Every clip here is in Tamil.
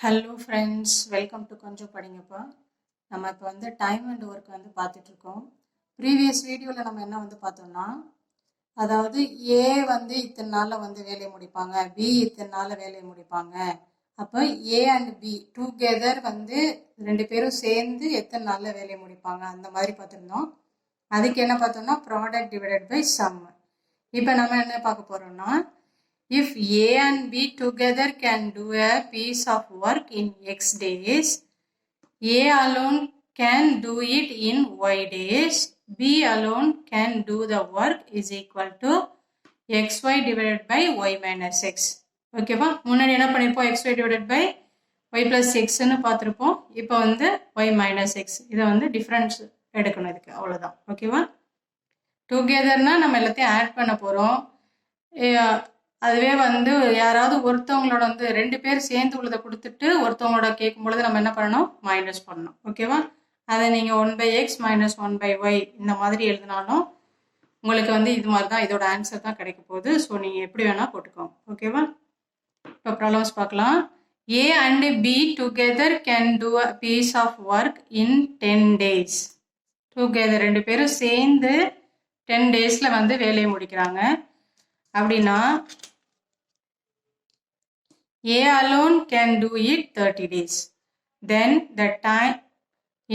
ஹலோ ஃப்ரெண்ட்ஸ், வெல்கம் டு கொஞ்சம் படிங்கப்பா. நம்ம இப்போ டைம் அண்ட் ஒர்க் பார்த்துட்ருக்கோம். ப்ரீவியஸ் வீடியோவில் நம்ம என்ன பார்த்தோம்னா, அதாவது ஏ இத்தனை நாளில் வேலையை முடிப்பாங்க, பி இத்தனை நாளில் வேலையை முடிப்பாங்க. அப்போ ஏ அண்ட் பி டுகெதர் ரெண்டு பேரும் சேர்ந்து எத்தனை நாளில் வேலையை முடிப்பாங்க அந்த மாதிரி பார்த்துருந்தோம். அதுக்கு என்ன பார்த்தோம்னா ப்ராடக்ட் டிவைடட் பை சம். இப்போ நம்ம என்ன பார்க்க போகிறோம்னா, if A and B together can do a piece of work in X days, A alone can do it in Y days, B alone can do the work is equal to XY divided by Y minus X. ஓகேவா? முன்னாடி என்ன பண்ணிருப்போம்? XY divided by Y plus X ன்னு பார்த்துருப்போம். இப்போ Y minus X. இதை டிஃபரன்ஸ் எடுக்கணும் இதுக்கு, அவ்வளோதான். ஓகேவா? டுகெதர்னா நம்ம எல்லாத்தையும் ஆட் பண்ண போகிறோம். அதுவே யாராவது ஒருத்தவங்களோட ரெண்டு பேர் சேர்ந்து உள்ளதை கொடுத்துட்டு ஒருத்தவங்களோட கேட்கும் பொழுது நம்ம என்ன பண்ணணும்? மைனஸ் பண்ணணும். ஓகேவா? அதை நீங்கள் 1/x மைனஸ் 1/y இந்த மாதிரி எழுதினாலும் உங்களுக்கு இது மாதிரி தான், இதோட ஆன்சர் தான் கிடைக்க போகுது. ஸோ நீங்கள் எப்படி வேணால் போட்டுக்கோங்க. ஓகேவா? இப்போ ப்ராப்ளம்ஸ் பார்க்கலாம். A and B together can do a piece of work in 10 days. Together ரெண்டு பேரும் சேர்ந்து 10 டேஸில் வேலையை முடிக்கிறாங்க. அப்படின்னா A alone can do it 30 days. Then the time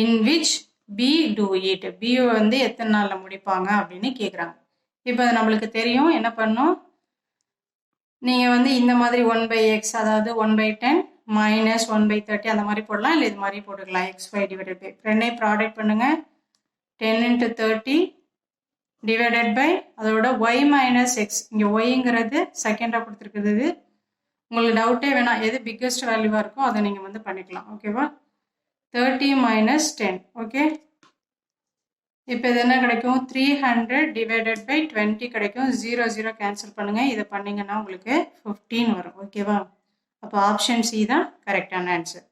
in which B do it. B எத்தனை நாளில் முடிப்பாங்க அப்படின்னு கேட்குறாங்க. இப்போ அது நம்மளுக்கு தெரியும். என்ன பண்ணணும்? நீங்கள் இந்த மாதிரி 1/x, அதாவது 1/10 மைனஸ் 1/30 அந்த மாதிரி போடலாம். இல்லை இது மாதிரி போட்டுக்கலாம். XY டிவைடட் பை ரெண்டையும் ப்ராடக்ட் பண்ணுங்க. 10 into 30 டிவைடட் பை அதோட Y மைனஸ் X. இங்கே ஒய்ங்கிறது செகண்டாக கொடுத்துருக்குது. உங்களுக்கு டவுட்டே வேணாம், எது பிக்கஸ்ட் வேல்யூவாக இருக்கோ அதை நீங்கள் பண்ணிக்கலாம். ஓகேவா? 30 minus 10. ஓகே, இப்போ இது என்ன கிடைக்கும்? 300 டிவைடட் பை 20 கிடைக்கும். 0 0 கேன்சல் பண்ணுங்கள். இதை பண்ணிங்கன்னா உங்களுக்கு 15 வரும். ஓகேவா? அப்போ ஆப்ஷன் சி தான் கரெக்டான ஆன்சர்.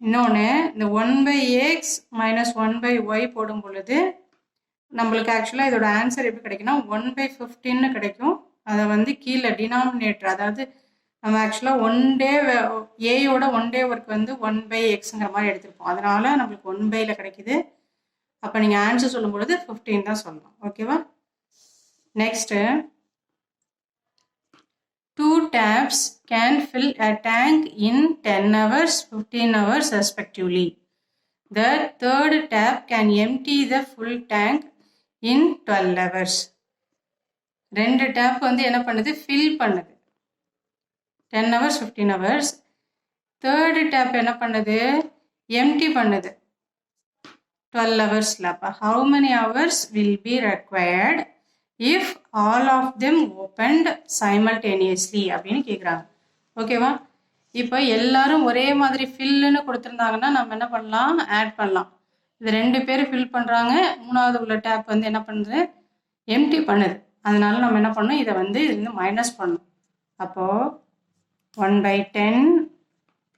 இன்னொன்று, இந்த 1/x மைனஸ் 1/y போடும் பொழுது நம்மளுக்கு ஆக்சுவலாக இதோட ஆன்சர் எப்படி கிடைக்குன்னா 1/15 கிடைக்கும். அதை கீழே டினாமினேட்டர், அதாவது நம்ம ஆக்சுவலாக ஏயோட ஒன் டே ஒர்க் 1/xங்கிற மாதிரி எடுத்திருப்போம். அதனால நம்மளுக்கு 1/ல கிடைக்குது. அப்போ நீங்கள் ஆன்சர் சொல்லும் பொழுது 15 தான் சொல்லணும். ஓகேவா? Next, 2 taps can fill a tank in 10 hours, 15 hours respectively. The third tap can empty the full tank in 12 hours. ரெண்டு டேப் என்ன பண்ணுது? ஃபில் பண்ணுது. 10 hours 15 hours. தேர்டு டேப் என்ன பண்ணுது? எம்டி பண்ணுது 12 ஹவர்ஸில். அப்போ how many hours will be required if all of them opened simultaneously அப்படின்னு கேட்குறாங்க. ஓகேவா? இப்போ எல்லாரும் ஒரே மாதிரி ஃபில்லுன்னு கொடுத்துருந்தாங்கன்னா நம்ம என்ன பண்ணலாம்? ஆட் பண்ணலாம். இது ரெண்டு பேர் ஃபில் பண்ணுறாங்க. மூணாவது உள்ள டேப் என்ன பண்ணுது? எம்டி பண்ணுது. அதனால நம்ம என்ன பண்ணணும்? இதை இது மைனஸ் பண்ணணும். அப்போது 1/10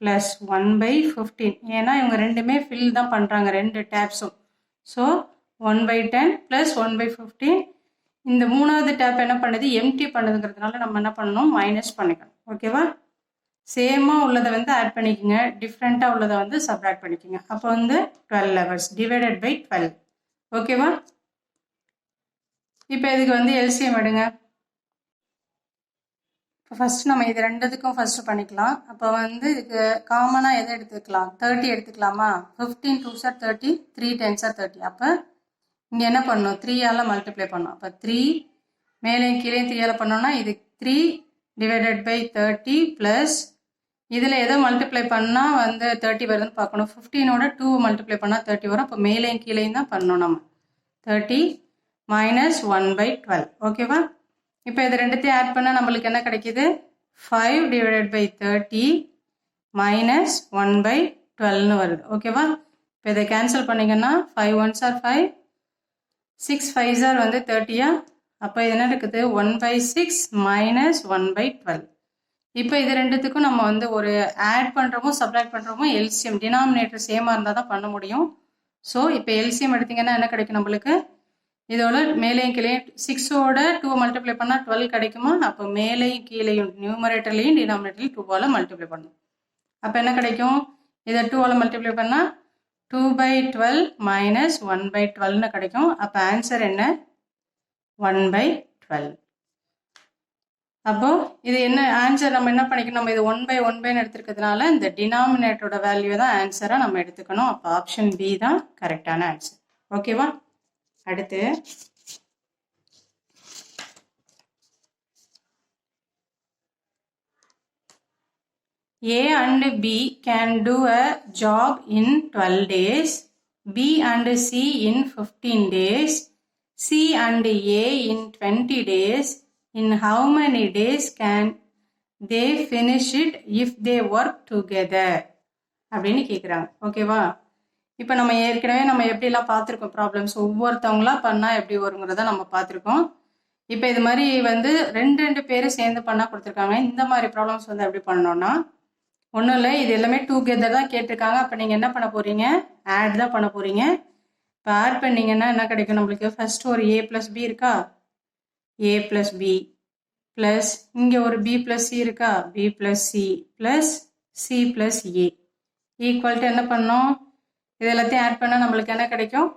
ப்ளஸ் 1/15. ஏன்னா இவங்க ரெண்டுமே ஃபில் தான் பண்ணுறாங்க, ரெண்டு டேப்ஸும். So 1/10 plus 1/15. இந்த மூணாவது டேப் என்ன பண்ணுது? எம்டி பண்ணுதுங்கிறதுனால நம்ம என்ன பண்ணணும்? மைனஸ் பண்ணிக்கணும். ஓகேவா? சேமாக உள்ளதை ஆட் பண்ணிக்கோங்க, டிஃப்ரெண்ட்டாக உள்ளதை சப்ராக்ட் பண்ணிக்கோங்க. அப்போ 12 ஹவர்ஸ் டிவைடட் பை 12. ஓகேவா? இப்போ இதுக்கு எல்சிஎம் எடுங்க. இப்போ ஃபஸ்ட்டு நம்ம இது ரெண்டுத்துக்கும் ஃபஸ்ட்டு பண்ணிக்கலாம். அப்போ இதுக்கு காமனாக எதை எடுத்துக்கலாம்? 30 எடுத்துக்கலாமா? 15 2s are 30, 3 10s are 30. அப்போ இங்கே என்ன பண்ணணும்? 3ஆல் மல்டிப்ளை பண்ணணும். அப்போ 3 மேலேயும் கீழே 3ஆல் பண்ணோம்னா இது 3 டிவைடட் பை 30 ப்ளஸ் இதில் எதை மல்டிப்ளை பண்ணால் 30 வருதுன்னு பார்க்கணும். 15ஓட 2 மல்டிப்ளை பண்ணால் 30 வரும். அப்போ மேலேயும் கீழேயும் தான் பண்ணணும் நம்ம. 30 மைனஸ் 1/12. ஓகேவா? இப்போ இது ரெண்டுத்தையும் ஆட் பண்ணால் நம்மளுக்கு என்ன கிடைக்கிது? 5 டிவைடட் பை 30 மைனஸ் 1/12ன்னு வருது. ஓகேவா? இப்போ இதை கேன்சல் பண்ணிங்கன்னா 5 1s are 5, 6 5s are 30. அப்போ இது என்ன இருக்குது? 1/6 மைனஸ் 1/12. இப்போ இது ரெண்டுத்துக்கும் நம்ம ஒரு ஆட் பண்ணுறோமோ சப்ராக்ட் பண்ணுறோமோ எல்சிஎம் டினாமினேட்டர் சேமாக இருந்தால் தான் பண்ண முடியும். ஸோ இப்போ எல்சிஎம் எடுத்திங்கன்னா என்ன கிடைக்கும் நம்மளுக்கு? இதோட மேலேயும் கீழேயும் 6ஓட 2 மல்டிப்ளை பண்ணால் 12 கிடைக்குமா? அப்போ மேலேயும் கீழேயும் நியூமரேட்டர்லையும் டினாமினேட்டர்லையும் 2ஆல் மல்டிப்ளை பண்ணணும். அப்போ என்ன கிடைக்கும்? இதை 2ஆல் மல்டிப்ளை பண்ணால் 2/12 மைனஸ் 1/12ன்னு கிடைக்கும். அப்போ ஆன்சர் என்ன? 1/12. அப்போ இது என்ன ஆன்சர்? நம்ம என்ன பண்ணிக்கணும்? நம்ம இது 1/1 எடுத்துருக்கிறதுனால இந்த டினாமினேட்டரோட வேல்யூ தான் ஆன்சராக நம்ம எடுத்துக்கணும். அப்போ ஆப்ஷன் பி தான் கரெக்டான ஆன்சர். ஓகேவா? அடுத்து A and B can do a job in 12 days, B and C in 15 days, C and A in 20 days. In how many days can they finish it if they work together? அப்படின்னு கேட்குறாங்க. ஓகேவா? இப்போ நம்ம ஏற்கனவே நம்ம எப்படிலாம் பார்த்துருக்கோம் ப்ராப்ளம்ஸ், ஒவ்வொருத்தவங்களா பண்ணால் எப்படி வருங்கிறத நம்ம பார்த்துருக்கோம். இப்போ இது மாதிரி வந்து ரெண்டு பேர் சேர்ந்து பண்ணால் கொடுத்துருக்காங்க. இந்த மாதிரி ப்ராப்ளம்ஸ் வந்து எப்படி பண்ணோன்னா, ஒன்றும் இல்லை, இது எல்லாமே டுகெதர் தான் கேட்டிருக்காங்க. அப்போ நீங்கள் என்ன பண்ண போகிறீங்க? ஆட் தான் பண்ண போகிறீங்க. இப்போ ஆட் பண்ணிங்கன்னா என்ன கிடைக்கும் நம்மளுக்கு? ஃபஸ்ட்டு ஒரு A + B இருக்கா? A + B ப்ளஸ் இங்கே ஒரு B + C இருக்கா? B + C plus C + A equal to என்ன பண்ணோம்? இது எல்லாத்தையும் ஆட் பண்ணால் நம்மளுக்கு என்ன கிடைக்கும்?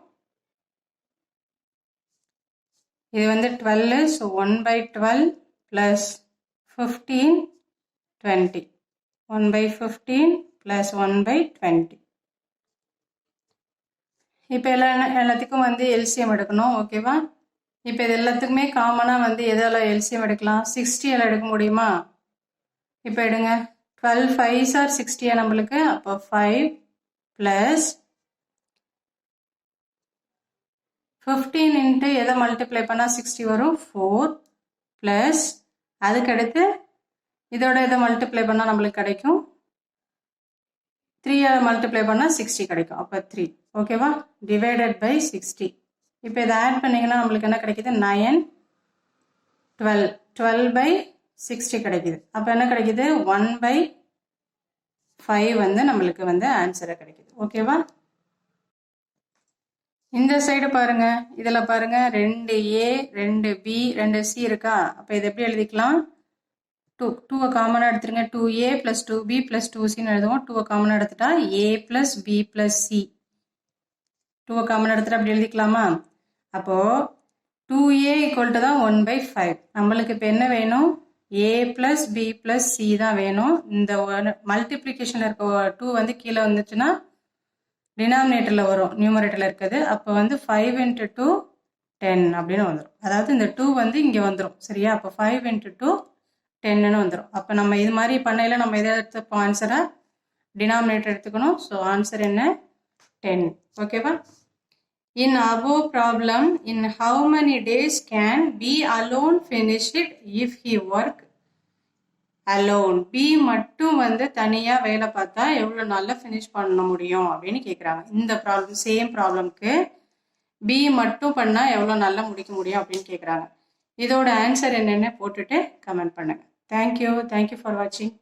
இது வந்து 12, ஸோ 1/12 ப்ளஸ் 15, 20. 1/15 ப்ளஸ் 1/20. இப்போ எல்லாத்துக்கும் வந்து எல்சிஎம் எடுக்கணும். ஓகேவா? இப்போ இது எல்லாத்துக்குமே காமனாக வந்து எதால் எல்சிஎம் எடுக்கலாம்? 60ஆல் எடுக்க முடியுமா? இப்போ எடுங்க. 12 5s are 60 நம்மளுக்கு. அப்போ 5 ப்ளஸ் 15 இன்ட்டு எதை மல்டிப்ளை பண்ணால் 60 வரும்? 4 ப்ளஸ் அதுக்கடுத்து இதோட இதை மல்டிப்ளை பண்ணால் நம்மளுக்கு கிடைக்கும் 3ஆல் மல்டிப்ளை பண்ணால் 60 கிடைக்கும். அப்போ 3. ஓகேவா? Divided by 60. இப்போ இதை ஆட் பண்ணிங்கன்னா நம்மளுக்கு என்ன கிடைக்குது? 9 12 12/60 கிடைக்குது. அப்போ என்ன கிடைக்குது? 1/5 வந்து நம்மளுக்கு வந்து ஆன்சரை கிடைக்குது. ஓகேவா? இந்த சைடு பாருங்க, இதில் பாருங்க 2A 2B 2C இருக்கா? அப்போ இதை எப்படி எழுதிக்கலாம்? 2 காமனாக எடுத்துருங்க. 2A + 2B + 2Cன்னு எழுதுவோம். 2 காமனாக எடுத்துட்டா A + B + C. 2 காமனாக எடுத்துட்டா அப்படி எழுதிக்கலாமா? அப்போது 2A = தான் 1/5. நம்மளுக்கு இப்போ என்ன வேணும்? A + B + C தான் வேணும். இந்த மல்டிப்ளிகேஷனில் இருக்க 2 வந்து கீழே வந்துச்சுன்னா டினாமினேட்டரில் வரும், நியூமரேட்டரில் இருக்குது. அப்போ வந்து 5 × 2 10 அப்படின்னு வந்துடும். அதாவது இந்த 2 வந்து இங்கே வந்துடும். சரியா? அப்போ 5 × 2 10ன்னு வந்துடும். அப்போ நம்ம இது மாதிரி பண்ணையில் நம்ம எதை எடுத்துப்போம்? ஆன்சரை டினாமினேட்டர் எடுத்துக்கணும். ஸோ ஆன்சர் என்ன? 10. ஓகேவா? In above problem, in how many days can B alone finish it if he work alone? B மட்டும் வந்து தனியாக வேலை பார்த்தா எவ்வளோ நாளில் ஃபினிஷ் பண்ண முடியும் அப்படின்னு கேட்குறாங்க. இந்த ப்ராப்ளம் சேம் ப்ராப்ளம்க்கு B மட்டும் பண்ணால் எவ்வளோ நாளில் முடிக்க முடியும் அப்படின்னு கேட்குறாங்க. இதோட ஆன்சர் என்னென்னு போட்டுட்டு கமெண்ட் பண்ணுங்கள். தேங்க்யூ ஃபார் வாட்சிங்.